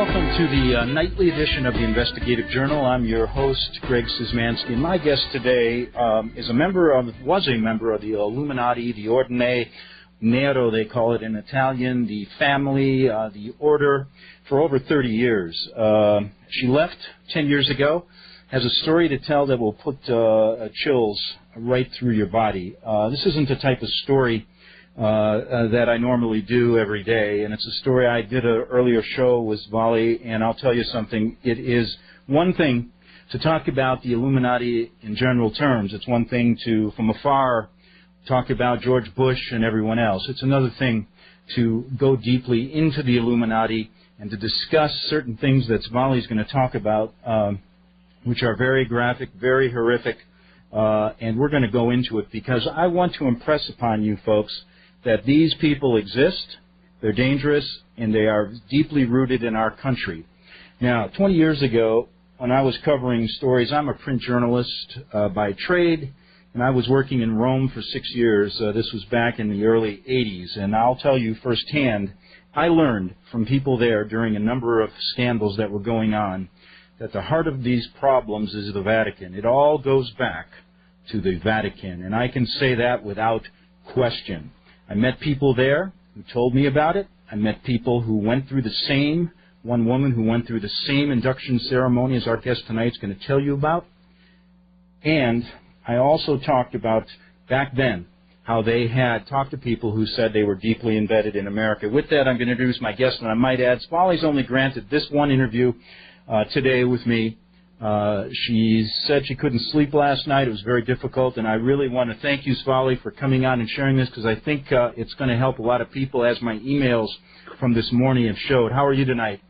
welcome to the nightly edition of the Investigative Journal. I'm your host, Greg Szymanski, and my guest today was a member of the Illuminati, the Ordine, Nero they call it in Italian, the family, the order, for over 30 years. She left 10 years ago, has a story to tell that will put chills right through your body. This isn't the type of story that I normally do every day, and it's a story I did an earlier show with Svalin, and I'll tell you something. It is one thing to talk about the Illuminati in general terms. It's one thing to, from afar, talk about George Bush and everyone else. It's another thing to go deeply into the Illuminati and to discuss certain things that Svalin is going to talk about, which are very graphic, very horrific, and we're going to go into it because I want to impress upon you folks that these people exist, they're dangerous, and they are deeply rooted in our country. Now, 20 years ago, when I was covering stories, I'm a print journalist by trade, and I was working in Rome for 6 years. This was back in the early 80s, and I'll tell you firsthand, I learned from people there during a number of scandals that were going on that the heart of these problems is the Vatican. It all goes back to the Vatican, and I can say that without question. I met people there who told me about it. I met people who went through the same, one woman who went through the same induction ceremony as our guest tonight is going to tell you about. And I also talked about, back then, how they had talked to people who said they were deeply embedded in America. With that, I'm going to introduce my guest, and I might add, Svalin's only granted this one interview today with me. She said she couldn't sleep last night. It was very difficult, and I really want to thank you, Svalin, for coming on and sharing this because I think it's going to help a lot of people, as my emails from this morning have showed. How are you tonight?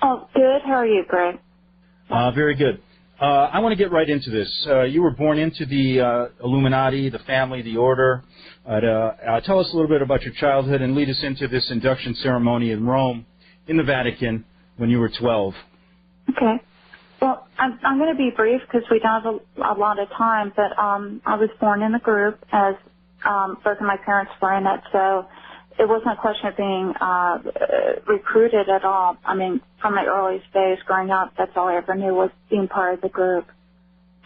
Oh, good. How are you, Greg? Very good. I want to get right into this. You were born into the Illuminati, the family, the order. Tell us a little bit about your childhood and lead us into this induction ceremony in Rome, in the Vatican, when you were 12. Okay. Well, I'm going to be brief because we don't have a lot of time, but I was born in the group as both of my parents were in it, so it wasn't a question of being recruited at all. I mean, from my earliest days growing up, that's all I ever knew was being part of the group.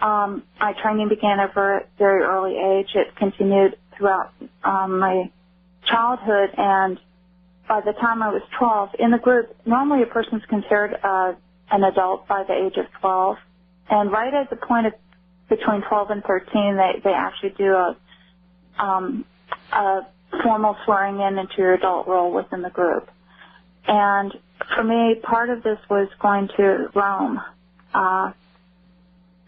My training began at a very early age. It continued throughout my childhood, and by the time I was 12, in the group, normally a person's considered an adult by the age of 12, and right at the point of between 12 and 13, they actually do a formal swearing in into your adult role within the group. And for me, part of this was going to Rome.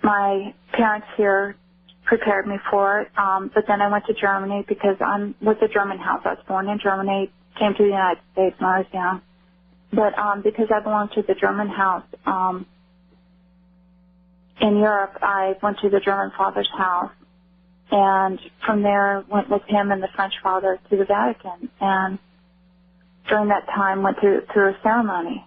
My parents here prepared me for it, but then I went to Germany because I'm with the German house. I was born in Germany, came to the United States when I was young. But because I belonged to the German house in Europe, I went to the German father's house, and from there went with him and the French father to the Vatican, and during that time went through a ceremony.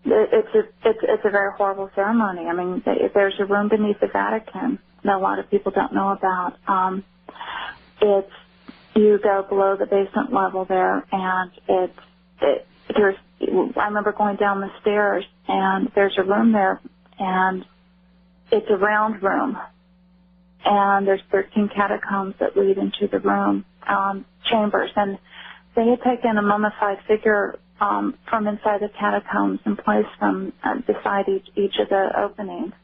It's a very horrible ceremony. I mean, there's a room beneath the Vatican that a lot of people don't know about. You go below the basement level there, and I remember going down the stairs, and there's a room there, and it's a round room, and there's 13 catacombs that lead into the room, chambers, and they had taken a mummified figure from inside the catacombs and placed them beside each of the openings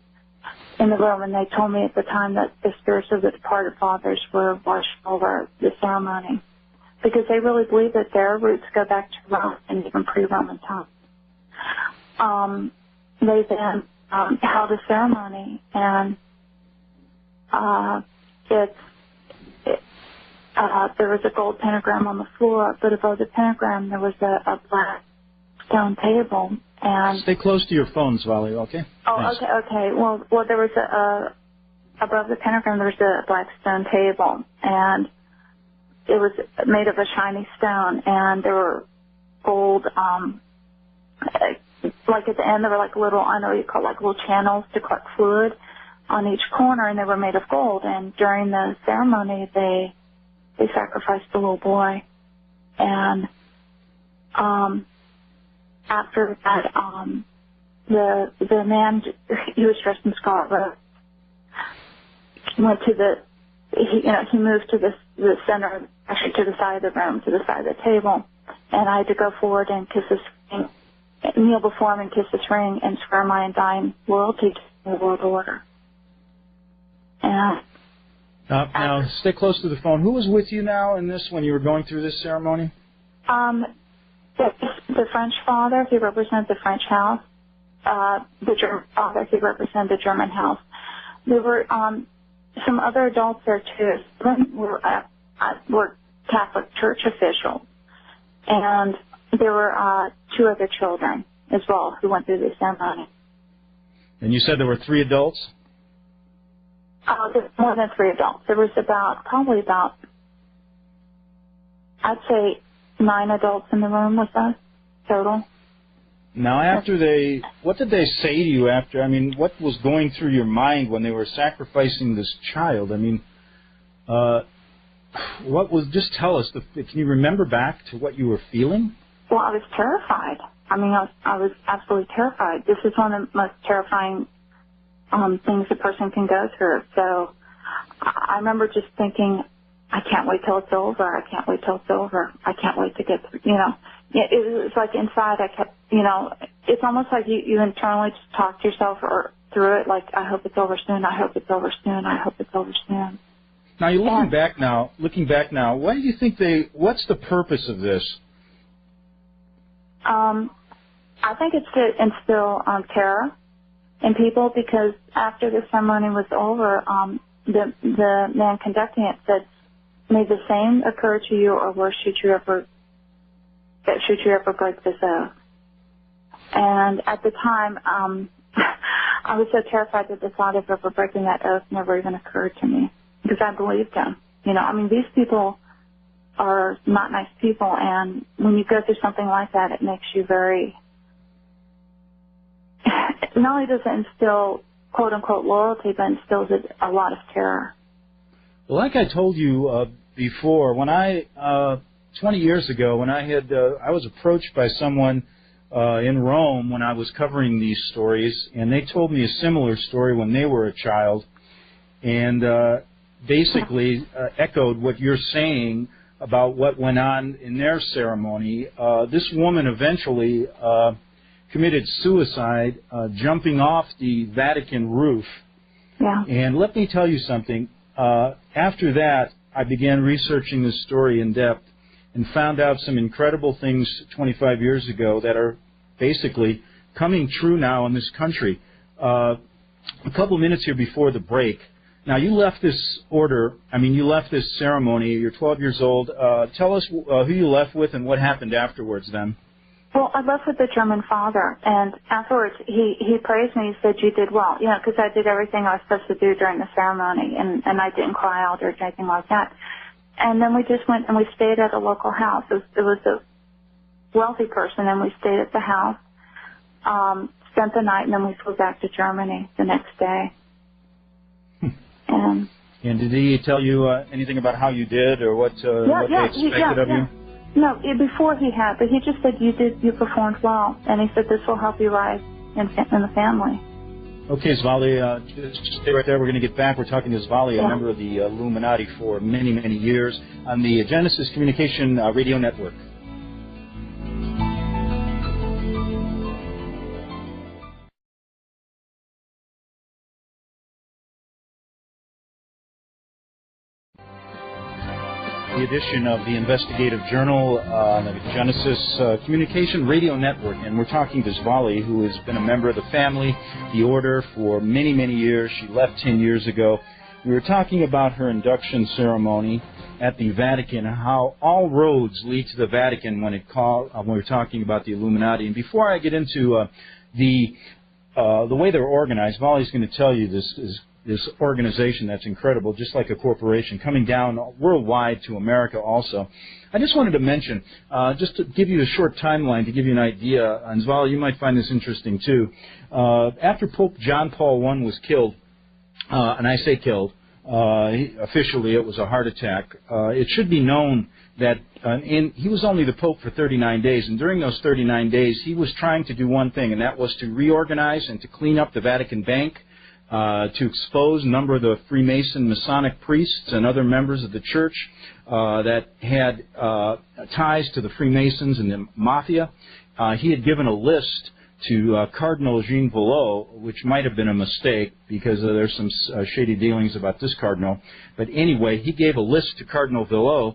in the room, and they told me at the time that the spirits of the departed fathers were washed over the ceremony because they really believe that their roots go back to Rome and even pre-Roman times. They then held a ceremony, and there was a gold pentagram on the floor, but above the pentagram there was a black stone table. And stay close to your phone, Svalin, okay? Oh, thanks. Okay. Well, there was above the pentagram there was a black stone table, and it was made of a shiny stone, and there were gold, like at the end there were like little, I know you call it like little channels to collect fluid on each corner, and they were made of gold. And during the ceremony, they sacrificed the little boy, and after that, the man, he was dressed in scarlet robes, went to he moved to the center, actually to the side of the room, to the side of the table, and I had to go forward and kiss his ring, kneel before him and kiss his ring and swear my undying loyalty to the world order. And now, stay close to the phone. Who was with you now in this when you were going through this ceremony? The French father, he represented the French house. The German father, he represented the German house. There were some other adults there too. Some were Catholic Church officials, and there were 2 other children as well who went through the ceremony. And you said there were 3 adults? There's more than 3 adults. There was probably about, I'd say, 9 adults in the room with us total. Now, what did they say to you after? I mean, what was going through your mind when they were sacrificing this child? I mean, just tell us, can you remember back to what you were feeling? Well, I was terrified. I mean, I was absolutely terrified. This is one of the most terrifying things a person can go through. So I remember just thinking, I can't wait till it's over. I can't wait till it's over. I can't wait to get through, It was like inside I kept, it's almost like you internally just talk to yourself or through it, like, I hope it's over soon, I hope it's over soon, I hope it's over soon. Now, you're looking back now, why do you think what's the purpose of this? I think it's to instill terror in people, because after the ceremony was over, the man conducting it said, may the same occur to you or worse should you ever break this oath. And at the time, I was so terrified that the thought of ever breaking that oath never even occurred to me, because I believed him. These people are not nice people, and when you go through something like that, it makes you very, not only does it instill quote-unquote loyalty, but instills a lot of terror. Well, like I told you before, when 20 years ago, when I was approached by someone in Rome when I was covering these stories, and they told me a similar story when they were a child, and basically echoed what you're saying about what went on in their ceremony. This woman eventually committed suicide jumping off the Vatican roof. Yeah. And let me tell you something. After that, I began researching this story in depth and found out some incredible things 25 years ago that are basically coming true now in this country. A couple minutes here before the break. Now, you left this you left this ceremony. You're 12 years old. Tell us who you left with and what happened afterwards then. Well, I left with the German father, and afterwards he praised me. He said, you did well, because I did everything I was supposed to do during the ceremony, and I didn't cry out or anything like that. And then we just went and we stayed at a local house. It was a wealthy person, and we stayed at the house, spent the night, and then we flew back to Germany the next day. And did he tell you anything about how you did or what they expected of you? No, before he had, but he just said you performed well, and he said this will help you rise in the family. Okay, Svali, just stay right there. We're going to get back. We're talking to Svali, a member of the Illuminati for many, many years on the Genesis Communication Radio Network. The edition of the Investigative Journal on the Genesis Communication Radio Network, and we're talking to Svalin, who has been a member of the family, the Order, for many, many years. She left 10 years ago. We were talking about her induction ceremony at the Vatican, how all roads lead to the Vatican when we're talking about the Illuminati. And before I get into the way they're organized, Valin's going to tell you this organization that's incredible, just like a corporation, coming down worldwide to America also. I just wanted to mention, just to give you a short timeline, to give you an idea, and Svalin, you might find this interesting too. After Pope John Paul I was killed, and I say killed, Officially, it was a heart attack. It should be known that he was only the Pope for 39 days, and during those 39 days, he was trying to do one thing, and that was to reorganize and to clean up the Vatican Bank, to expose a number of the Freemason Masonic priests and other members of the church that had ties to the Freemasons and the Mafia. He had given a list to Cardinal Jean Villot, which might have been a mistake because there's some shady dealings about this cardinal. But anyway, he gave a list to Cardinal Villot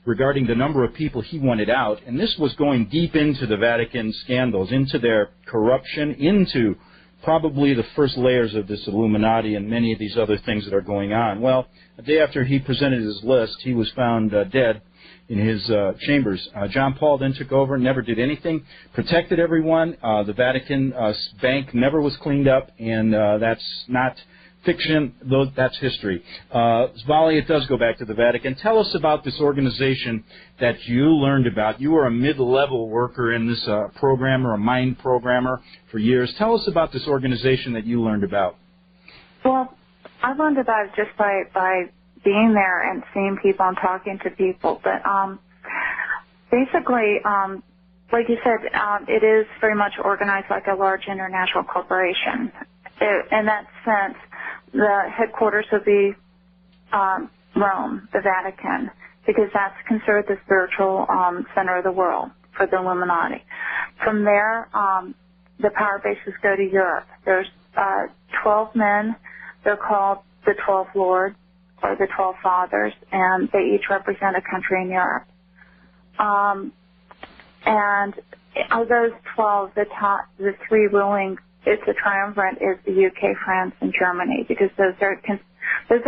regarding the number of people he wanted out. And this was going deep into the Vatican scandals, into their corruption, into probably the first layers of this Illuminati and many of these other things that are going on. Well, a day after he presented his list, he was found dead in his chambers. John Paul then took over, never did anything, protected everyone. The Vatican Bank never was cleaned up, and that's not fiction, though that's history. Svalin, it does go back to the Vatican. Tell us about this organization that you learned about. You were a mid-level worker in this programmer, a mind programmer for years. Tell us about this organization that you learned about. Well, I learned about it just by being there and seeing people and talking to people. But basically, like you said, it is very much organized like a large international corporation. In that sense, the headquarters would be Rome, the Vatican, because that's considered the spiritual center of the world for the Illuminati. From there, the power bases go to Europe. There's 12 men. They're called the 12 Lords or the 12 Fathers, and they each represent a country in Europe. And of those 12, the three ruling, it's a triumvirate, is the UK, France, and Germany, because those are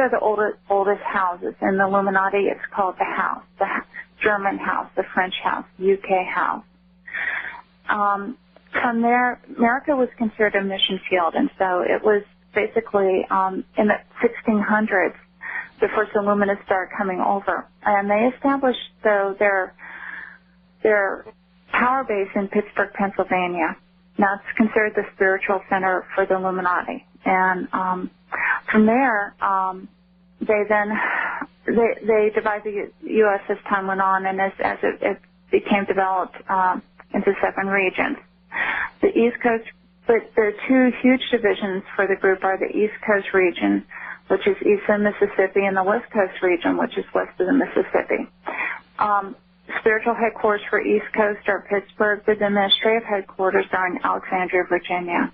the oldest houses. In the Illuminati, it's called the House, the German House, the French House, UK House. From there, America was considered a mission field, and so it was basically in the 1600s, the first Illuminists started coming over, and they established their power base in Pittsburgh, Pennsylvania. Now it's considered the spiritual center for the Illuminati, and from there they divided the U.S. as time went on, and as it became developed into 7 regions. The East Coast, but the 2 huge divisions for the group are the East Coast region, which is east of the Mississippi, and the West Coast region, which is west of the Mississippi. Spiritual headquarters for East Coast are Pittsburgh, but the administrative headquarters are in Alexandria, Virginia.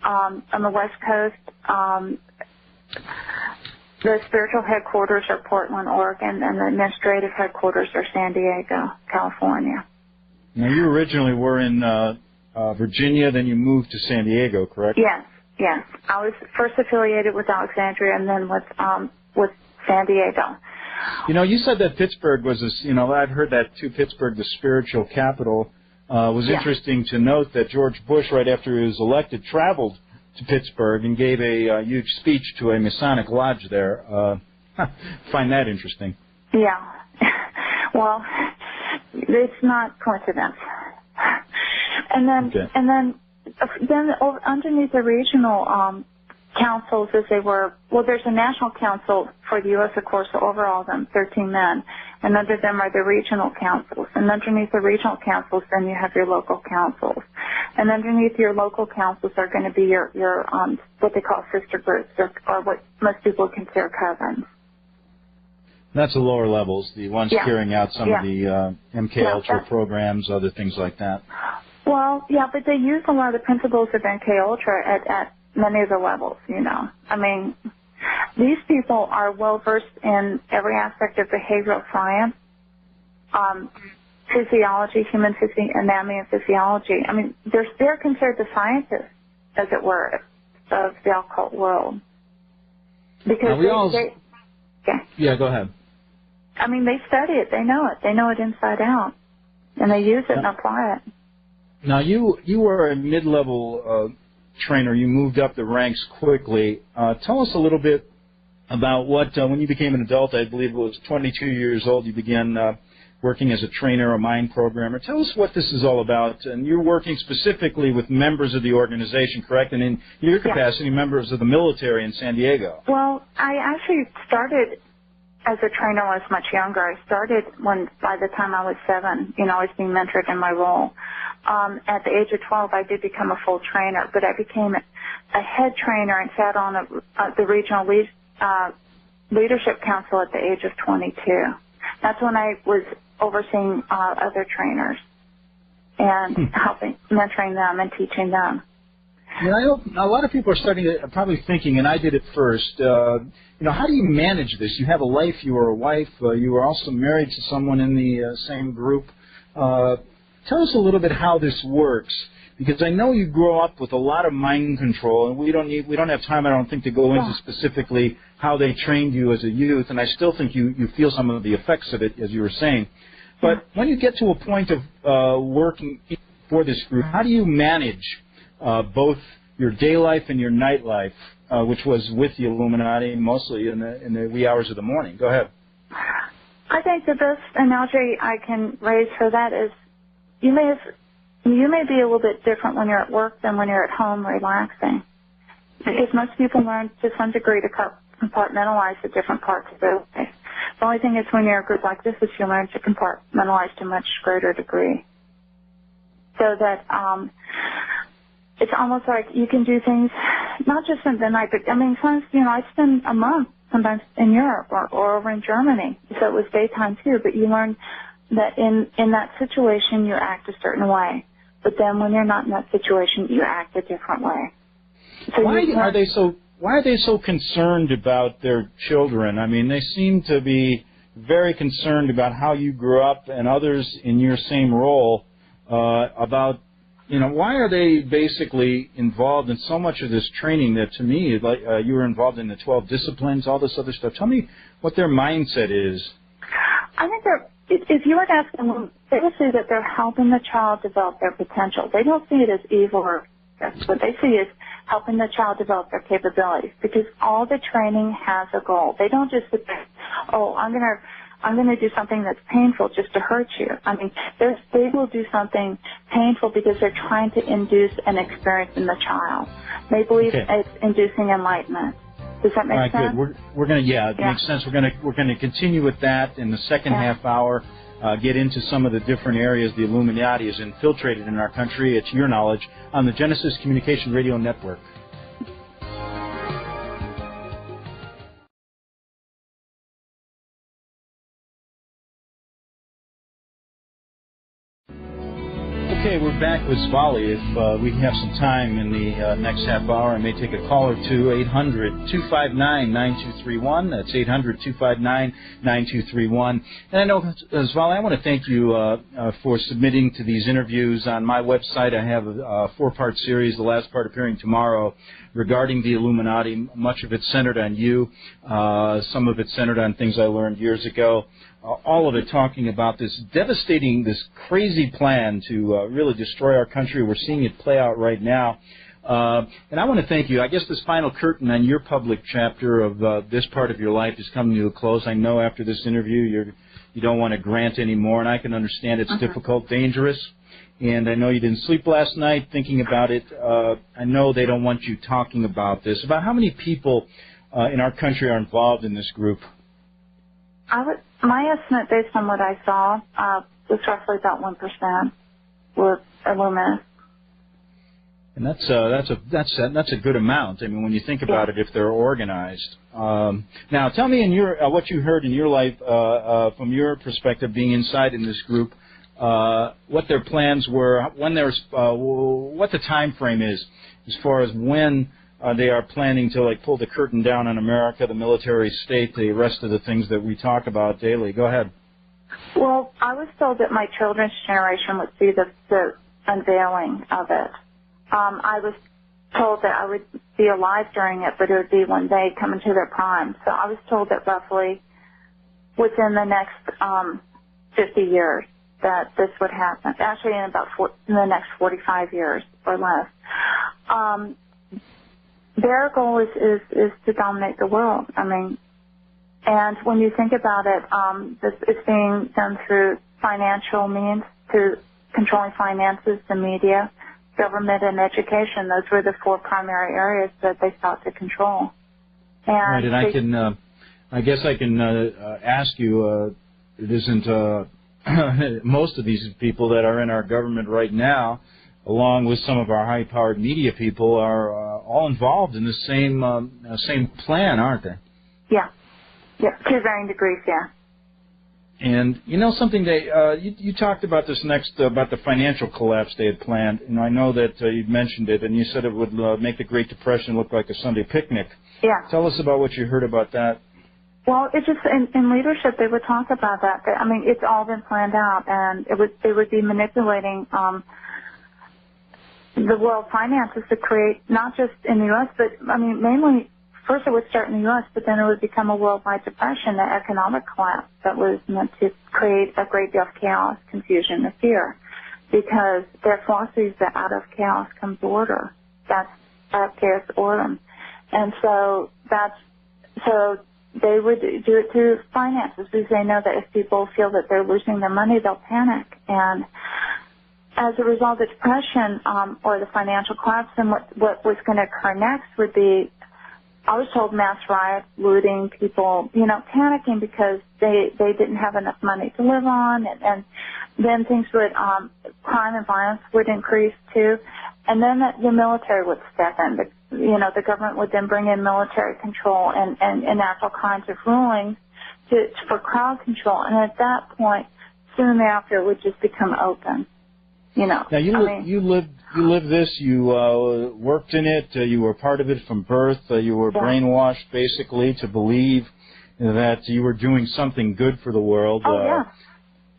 On the West Coast, the spiritual headquarters are Portland, Oregon, and the administrative headquarters are San Diego, California. Now, you originally were in Virginia, then you moved to San Diego, correct? Yes. I was first affiliated with Alexandria and then with San Diego. You know, you said that Pittsburgh was, I've heard that too, Pittsburgh, the spiritual capital. Was interesting to note that George Bush, right after he was elected, traveled to Pittsburgh and gave a huge speech to a Masonic lodge there. Find that interesting. Yeah. Well, it's not coincidence. And then underneath the regional councils, as they were, well, there's a national council for the U.S., of course, so over all of them, 13 men, and under them are the regional councils. And underneath the regional councils, then you have your local councils. And underneath your local councils are going to be your what they call sister groups, or what most people consider covens. That's the lower levels, the ones carrying out some of the MK Ultra programs, other things like that. Well, yeah, but they use a lot of the principles of MK Ultra at many of the levels, I mean, these people are well-versed in every aspect of behavioral science, physiology, human anatomy and physiology. I mean, they're considered the scientists, as it were, of the occult world. Because Yeah, go ahead. I mean, they study it. They know it inside out. And they use it and apply it. Now, you were a mid-level trainer. You moved up the ranks quickly. Tell us a little bit about what, when you became an adult, I believe it was 22 years old, you began working as a trainer, a mind programmer. Tell us what this is all about. And you're working specifically with members of the organization, correct? And in your capacity, members of the military in San Diego. Well, I actually started as a trainer when I was much younger. I started by the time I was 7, I was being mentored in my role. At the age of 12, I did become a full trainer, but I became a head trainer and sat on the regional leadership council at the age of 22. That's when I was overseeing other trainers and mentoring them and teaching them. Yeah, I know a lot of people are probably thinking, and I did it first, how do you manage this? You have a life, you are a wife, you are also married to someone in the same group. Tell us a little bit how this works, because I know you grow up with a lot of mind control, and we don't have time, I don't think, to go into specifically how they trained you as a youth, and I still think you feel some of the effects of it, as you were saying. But when you get to a point of working for this group, how do you manage both your day life and your night life, which was with the Illuminati mostly in the wee hours of the morning? Go ahead. I think the best analogy I can raise for that is you may be a little bit different when you're at work than when you're at home relaxing. Because most people learn to some degree to compartmentalize the different parts of their life. The only thing is when you're a group like this is you learn to compartmentalize to a much greater degree. So that it's almost like you can do things not just in the night, but sometimes, I spend a month sometimes in Europe or over in Germany. So it was daytime too, but you learn that in that situation you act a certain way. But then when you're not in that situation, you act a different way. So why are they so concerned about their children? I mean, they seem to be very concerned about how you grew up and others in your same role about, why are they basically involved in so much of this training that to me, like you were involved in the 12 disciplines, all this other stuff. Tell me what their mindset is. I think if you were to ask them, they would say that they're helping the child develop their potential. They don't see it as evil or that's what they see is helping the child develop their capabilities, because all the training has a goal. They don't just sit there, I'm going to do something that's painful just to hurt you. They will do something painful because they're trying to induce an experience in the child. They believe it's inducing enlightenment. Does that make sense? All right, good. We're going to, it makes sense. We're going to continue with that in the second half hour. Get into some of the different areas the Illuminati has infiltrated in our country, to your knowledge, on the Genesis Communication Radio Network. Okay, we're back with Svalin. If we have some time in the next half hour, I may take a call or two, 800-259-9231. That's 800-259-9231. And I know, Svalin, I want to thank you for submitting to these interviews. On my website, I have a 4-part series, the last part appearing tomorrow, regarding the Illuminati. Much of it centered on you. Some of it centered on things I learned years ago. All of it talking about this devastating, this crazy plan to really destroy our country. We're seeing it play out right now. And I want to thank you. I guess this final curtain on your public chapter of this part of your life is coming to a close. I know after this interview you don't want to grant any more, and I can understand it's difficult, dangerous. And I know you didn't sleep last night thinking about it. I know they don't want you talking about this. About how many people in our country are involved in this group? My estimate, based on what I saw, was roughly about 1% were Illuminists. And that's a good amount. I mean, when you think about it, if they're organized. Now, tell me what you heard in your life from your perspective, being inside in this group, what their plans were, what the time frame is as far as when they are planning to pull the curtain down on America, the military state, the rest of the things that we talk about daily. Go ahead. Well, I was told that my children's generation would see the unveiling of it. I was told that I would be alive during it, but it would be when they come into their prime. So I was told that roughly within the next 50 years that this would happen. Actually, in the next 45 years or less. Their goal is to dominate the world. And when you think about it, this is being done through financial means through controlling finances, the media, government, and education. Those were the four primary areas that they sought to control. Right, and I guess I can ask you, it isn't most of these people that are in our government right now, along with some of our high-powered media people, are all involved in the same plan, aren't they? Yeah, to varying degrees, yeah. And you know something, you talked about this next, about the financial collapse they had planned, and I know that you'd mentioned it, and you said it would make the Great Depression look like a Sunday picnic. Yeah. Tell us about what you heard about that. Well, it's just in leadership they would talk about that. I mean, it's all been planned out, and they would be manipulating the world finances to create, not just in the U.S., but I mean mainly. First, it would start in the U.S., but then it would become a worldwide depression, an economic collapse that was meant to create a great deal of chaos, confusion, and fear. Because their philosophy is that out of chaos comes order. That's out of chaos, order. And so they would do it through finances, because they know that if people feel that they're losing their money, they'll panic. And as a result of the depression or the financial collapse, then what was going to occur next would be, I was told, mass riots, looting, people, panicking because they didn't have enough money to live on, and then things would, crime and violence would increase too, and then the military would step in. The government would then bring in military control and enact all kinds of rulings for crowd control, and at that point, soon thereafter, it would just become open. Now you lived this. You worked in it. You were part of it from birth. You were brainwashed basically to believe that you were doing something good for the world. Oh yeah.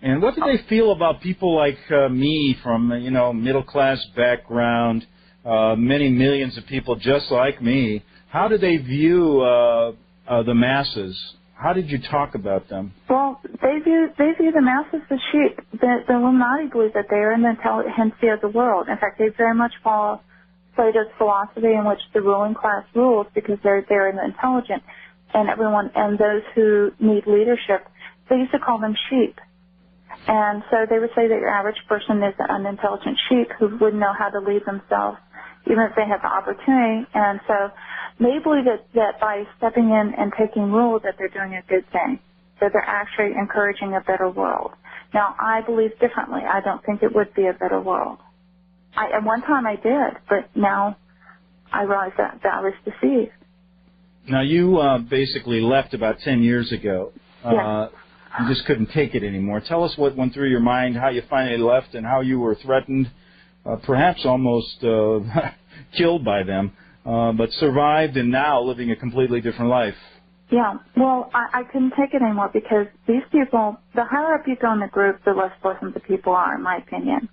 And what did they feel about people like me from middle class background, many millions of people just like me? How did they view the masses? How did you talk about them? Well, they view the masses as sheep. The Illuminati believe that they are in the intelligentsia of the world. In fact, they very much follow Plato's philosophy, in which the ruling class rules because they're in the intelligent, and everyone and those who need leadership. They used to call them sheep, and so they would say that your average person is an unintelligent sheep who wouldn't know how to lead themselves, even if they had the opportunity. And so they believe that by stepping in and taking rule that they're doing a good thing, that they're actually encouraging a better world. Now, I believe differently. I don't think it would be a better world. At one time I did, but now I realize that I was deceived. Now, you basically left about 10 years ago. Yes. You just couldn't take it anymore. Tell us what went through your mind, how you finally left, and how you were threatened, perhaps almost killed by them. But survived and now living a completely different life. Yeah, well, I couldn't take it anymore because these people, the higher up you go in the group, the less pleasant the people are, in my opinion.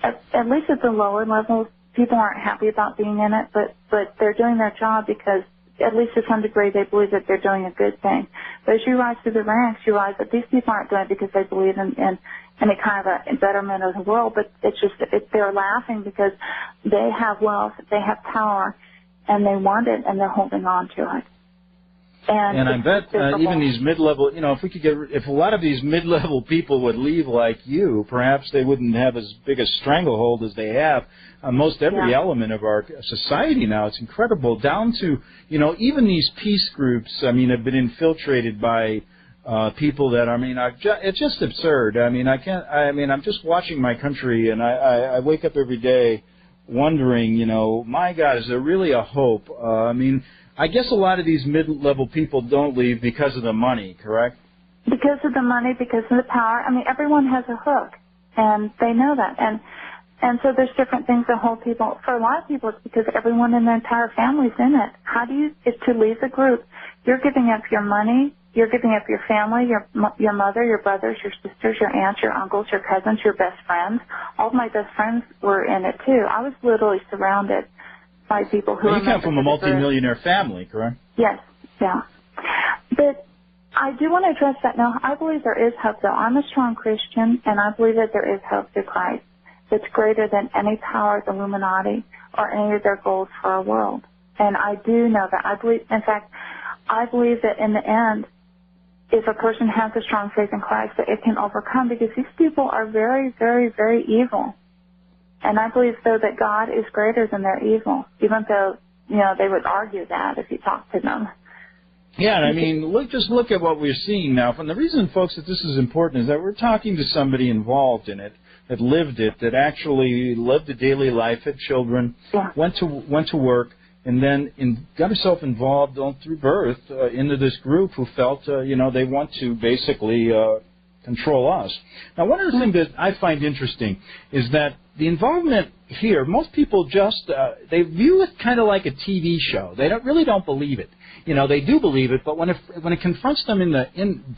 At least at the lower levels, people aren't happy about being in it, but they're doing their job because, at least to some degree, they believe that they're doing a good thing. But as you rise through the ranks, you realize that these people aren't doing it because they believe in any kind of a betterment of the world, but they're laughing because they have wealth, they have power, and they want it, and they're holding on to it. And I bet even these mid-level, if a lot of these mid-level people would leave like you, perhaps they wouldn't have as big a stranglehold as they have on most every element of our society now. It's incredible, down to, even these peace groups, have been infiltrated by people that, it's just absurd. I'm just watching my country, and I wake up every day wondering, my God, is there really a hope? I guess a lot of these mid-level people don't leave because of the money, correct? Because of the money, because of the power. Everyone has a hook, and they know that. And so there's different things that hold people. For a lot of people, it's because everyone in their entire family's in it. Is to leave the group. You're giving up your money. You're giving up your family, your mother, your brothers, your sisters, your aunts, your uncles, your cousins, your best friends. All of my best friends were in it, too. I was literally surrounded by people who... You come from a multimillionaire family, correct? Yes, yeah. But I do want to address that now. I believe there is hope, though. I'm a strong Christian, and I believe that there is hope through Christ that's greater than any power of the Illuminati or any of their goals for our world. And I do know that. I believe, in fact, I believe that in the end, if a person has a strong faith in Christ, that it can overcome, because these people are very, very, very evil. And I believe, though, that God is greater than their evil, even though, they would argue that if you talk to them. Yeah, and I mean, just look at what we're seeing now. And the reason, folks, that this is important is that we're talking to somebody involved in it, that lived it, that actually lived a daily life, had children, went to work, and then got herself involved through birth into this group who felt, they want to basically control us. Now, one of the things that I find interesting is that the involvement here, most people just, they view it kind of like a TV show. They really don't believe it. They do believe it, but when it confronts them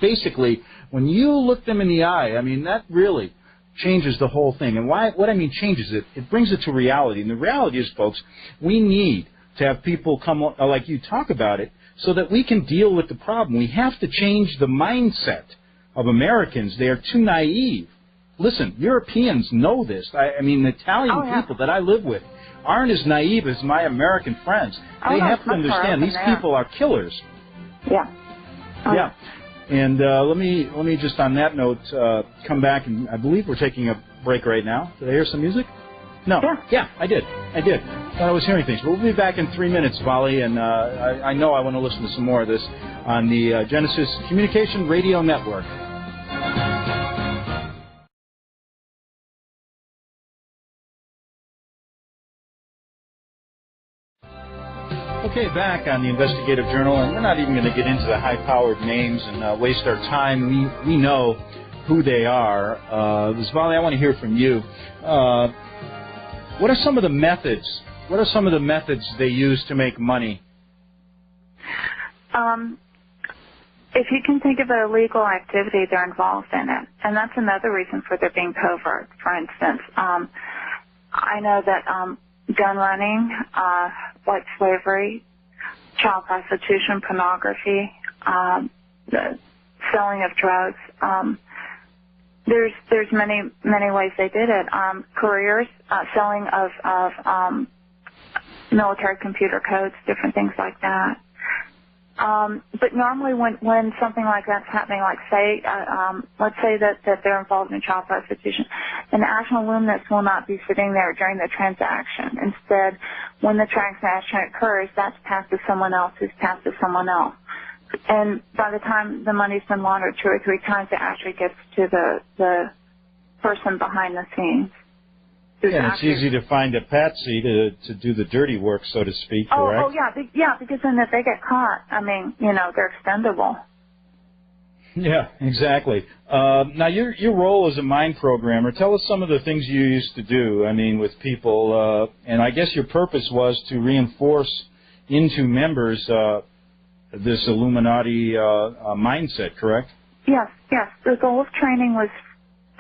basically, when you look them in the eye, I mean, that really changes the whole thing. And what I mean changes it, it brings it to reality. And the reality is, folks, we need to have people come like you talk about it so that we can deal with the problem. We have to change the mindset of Americans. They are too naive. Listen, Europeans know this. I mean, the Italian people that I live with aren't as naive as my American friends. They have to understand these people are killers. Yeah. Yeah. And let me just on that note come back, and I believe we're taking a break right now. Did I hear some music? No. Yeah, I did. Thought I was hearing things. But we'll be back in 3 minutes, Svalin, and I know I want to listen to some more of this on the Genesis Communication Radio Network. Okay, back on the Investigative Journal, and we're not even going to get into the high-powered names and waste our time. We know who they are. Svalin, I want to hear from you. What are some of the methods? What are some of the methods they use to make money? If you can think of a illegal activity, they're involved in it, and that's another reason for their being covert. For instance, I know that gun running, white slavery, child prostitution, pornography, the selling of drugs. There's many ways they did it. Couriers, selling of military computer codes, different things like that. But normally when something like that's happening, like let's say that they're involved in child prostitution, an actual illuminist will not be sitting there during the transaction. Instead, when the transaction occurs, that's passed to someone else who's passed to someone else. And by the time the money's been laundered 2 or 3 times, it actually gets to the person behind the scenes. Yeah, it's easy to find a patsy to do the dirty work, so to speak, correct? Oh, yeah, because then if they get caught, I mean, they're expendable. Yeah, exactly. Now, your role as a mind programmer, tell us some of the things you used to do, I mean, with people, and I guess your purpose was to reinforce into members this Illuminati mindset, person, Yes. The goal of training was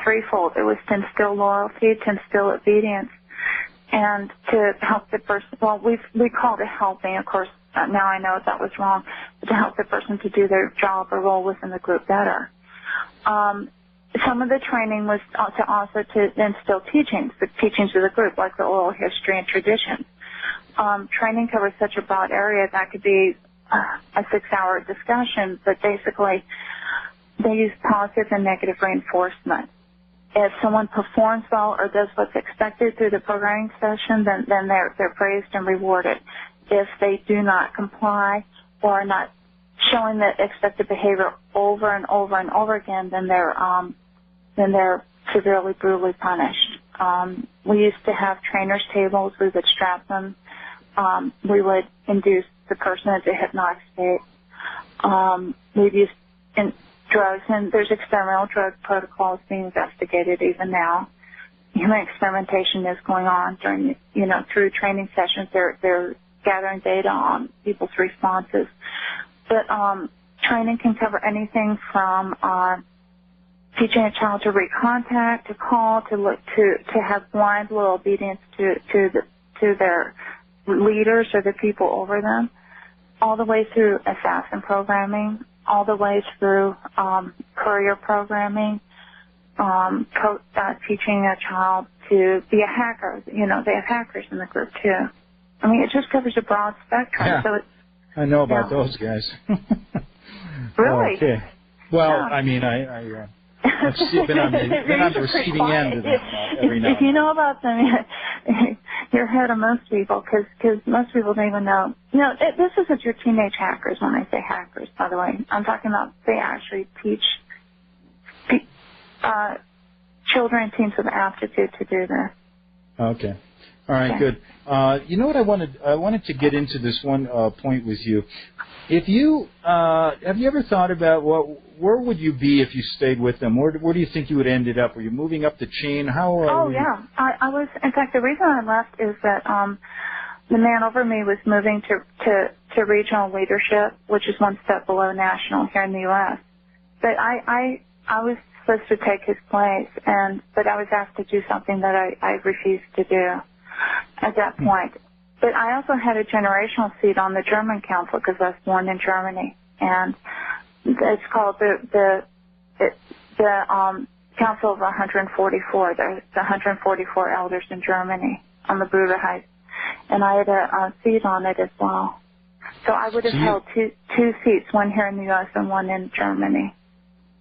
threefold. It was to instill loyalty, to instill obedience, and to help the person. Well, we called it helping. Of course, now I know that was wrong, but to help the person to do their job or role within the group better. Some of the training was to instill teachings, the teachings of the group, like the oral history and traditions. Training covers such a broad area that could be a 6-hour discussion, but basically they use positive and negative reinforcement. If someone performs well or does what's expected through the programming session, then they're praised and rewarded. If they do not comply or are not showing the expected behavior over and over and over again, then they're severely, brutally punished. We used to have trainers' tables. We would strap them. We would induce the person into a hypnotic state. We've used drugs, and there's experimental drug protocols being investigated even now. Human experimentation is going on during, through training sessions. They're gathering data on people's responses. But training can cover anything from teaching a child to read contact, to call, to have blind loyal obedience to their leaders or the people over them, all the way through assassin programming, all the way through courier programming, teaching a child to be a hacker. They have hackers in the group too. I mean, it just covers a broad spectrum. Yeah. So I know about those guys. Really? Okay. Well, I mean, I've been on the receiving end of them every now and then. If you know about them, you're ahead of most people because most people don't even know. This isn't your teenage hackers when I say hackers, by the way. I'm talking about they actually teach children and teens with aptitude to do this. Okay. All right, good. You know what I wanted to get into this one point with you. If you have you ever thought about where would you be if you stayed with them? Where do you think you would ended up? Were you moving up the chain? Yeah, I was. In fact, the reason I left is that the man over me was moving to regional leadership, which is one step below national here in the U.S. But I was supposed to take his place, but I was asked to do something that I refused to do at that point. But I also had a generational seat on the German Council because I was born in Germany, and it's called the Council of 144. There's 144 elders in Germany on the Bruderheit, and I had a seat on it as well. So I would have held two seats, one here in the U.S. and one in Germany.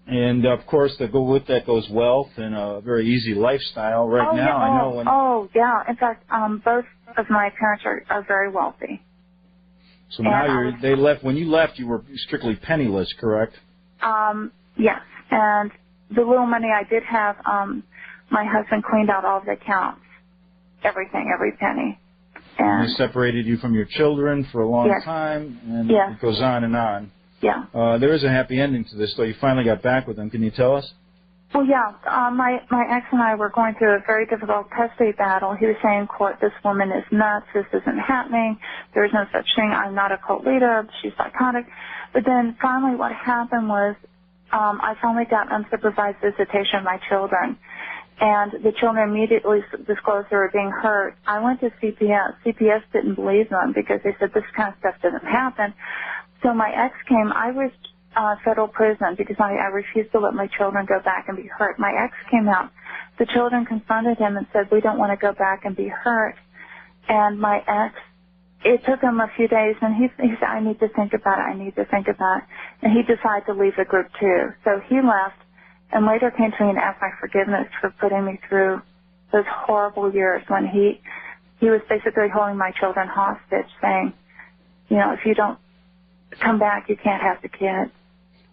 And, of course, with that goes wealth and a very easy lifestyle now. Yeah. I know. Yeah. In fact, both of my parents are very wealthy. So now they left. When you left, you were strictly penniless, correct? Yes. And the little money I did have, my husband cleaned out all the accounts, everything, every penny. And they separated you from your children for a long time, and it goes on and on. Yeah. There is a happy ending to this, though. You finally got back with them. Can you tell us? Well, yeah. My ex and I were going through a very difficult custody battle. He was saying in court, this woman is nuts. This isn't happening. There is no such thing. I'm not a cult leader. She's psychotic. But then finally what happened was I finally got unsupervised visitation of my children. And the children immediately disclosed they were being hurt. I went to CPS. CPS didn't believe them because they said this kind of stuff doesn't happen. So my ex came. I was federal prison because I refused to let my children go back and be hurt. My ex came out. The children confronted him and said, we don't want to go back and be hurt. And my ex, it took him a few days, and he said, I need to think about it. I need to think about it. And he decided to leave the group too. So he left and later came to me and asked my forgiveness for putting me through those horrible years when he was basically holding my children hostage, saying, if you don't come back, you can't have the kids.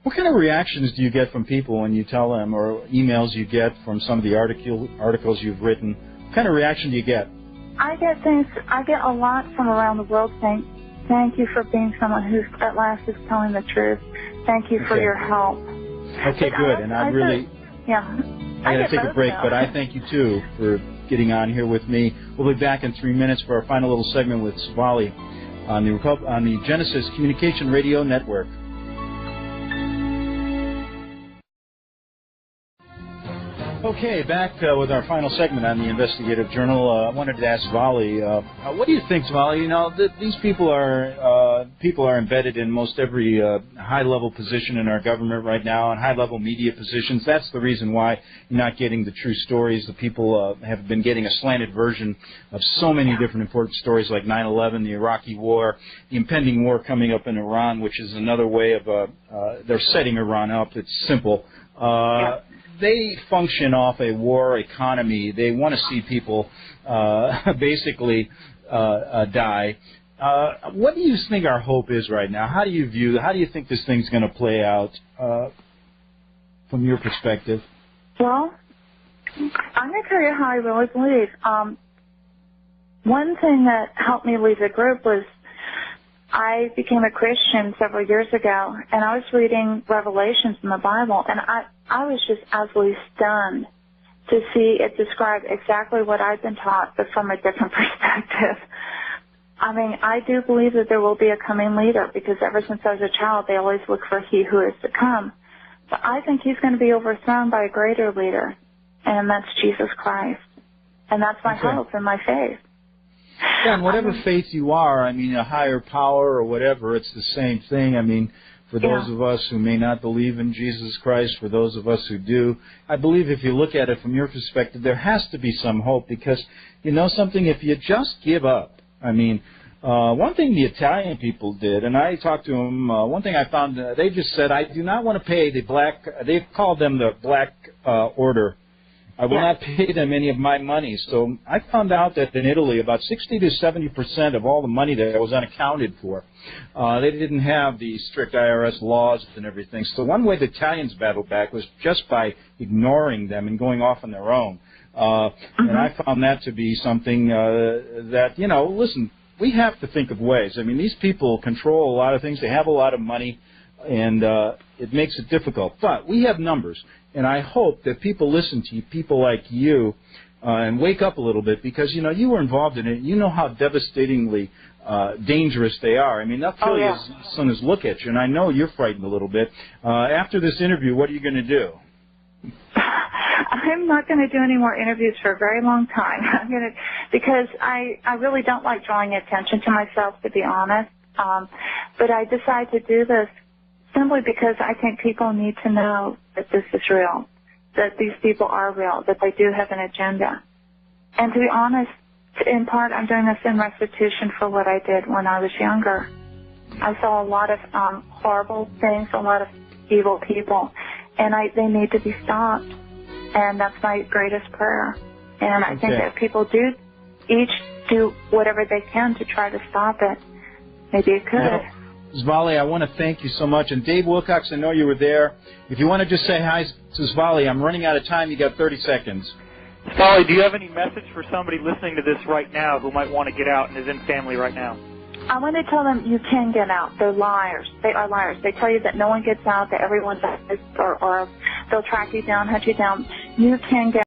What kind of reactions do you get from people when you tell them, or emails you get from some of the articles you've written? What kind of reaction do you get? I get a lot from around the world saying, thank you for being someone who at last is telling the truth. Thank you for your help. Okay, good. And I got to take a break, but I thank you, too, for getting on here with me. We'll be back in 3 minutes for our final little segment with Svalin on the Genesis Communication Radio Network. Okay, back with our final segment on the Investigative Journal. I wanted to ask Svalin, what do you think, Svalin? These people are embedded in most every high-level position in our government right now, and high-level media positions. That's the reason why you're not getting the true stories. The people have been getting a slanted version of so many different important stories like 9/11, the Iraqi War, the impending war coming up in Iran, which is another way of they're setting Iran up. It's simple. They function off a war economy. They want to see people basically die. What do you think our hope is right now? How do you think this thing's going to play out from your perspective? Well, I'm going to tell you how I really believe. One thing that helped me leave the group was I became a Christian several years ago, and I was reading Revelations in the Bible, and I was just absolutely stunned to see it describe exactly what I've been taught, but from a different perspective. I mean, I do believe that there will be a coming leader, because ever since I was a child, they always look for he who is to come. But I think he's going to be overthrown by a greater leader, and that's Jesus Christ. And that's my hope and my faith. Yeah, and whatever faith you are, I mean, a higher power or whatever, it's the same thing. I mean, for those of us who may not believe in Jesus Christ, for those of us who do, I believe if you look at it from your perspective, there has to be some hope, because you know something, if you just give up, I mean, One thing the Italian people did, and I talked to them, one thing I found, they just said, I do not want to pay the black, they've called them the black order. I will not pay them any of my money. So I found out that in Italy, about 60 to 70% of all the money there was unaccounted for. They didn't have the strict IRS laws and everything. So one way the Italians battled back was just by ignoring them and going off on their own. And I found that to be something that, you know, listen, we have to think of ways. I mean, these people control a lot of things. They have a lot of money, and it makes it difficult. But we have numbers, and I hope that people listen to you, people like you, and wake up a little bit because, you know, you were involved in it. You know how devastatingly dangerous they are. I mean, they'll kill you as soon as look at you, and I know you're frightened a little bit. After this interview, what are you going to do? I'm not going to do any more interviews for a very long time. Because I really don't like drawing attention to myself, to be honest. But I decided to do this simply because I think people need to know that this is real, that these people are real, that they do have an agenda. And to be honest, in part, I'm doing this in restitution for what I did when I was younger. I saw a lot of horrible things, a lot of evil people, and they need to be stopped. And that's my greatest prayer. And I think that people do each do whatever they can to try to stop it. Maybe it could. Well, Svalin, I want to thank you so much. And Dave Wilcox, I know you were there. If you want to just say hi to Svalin, I'm running out of time. You got 30 seconds. Svalin, do you have any message for somebody listening to this right now who might want to get out and is in family right now? I want to tell them you can get out. They're liars. They are liars. They tell you that no one gets out, that everyone dies, or they'll track you down, hunt you down. You can get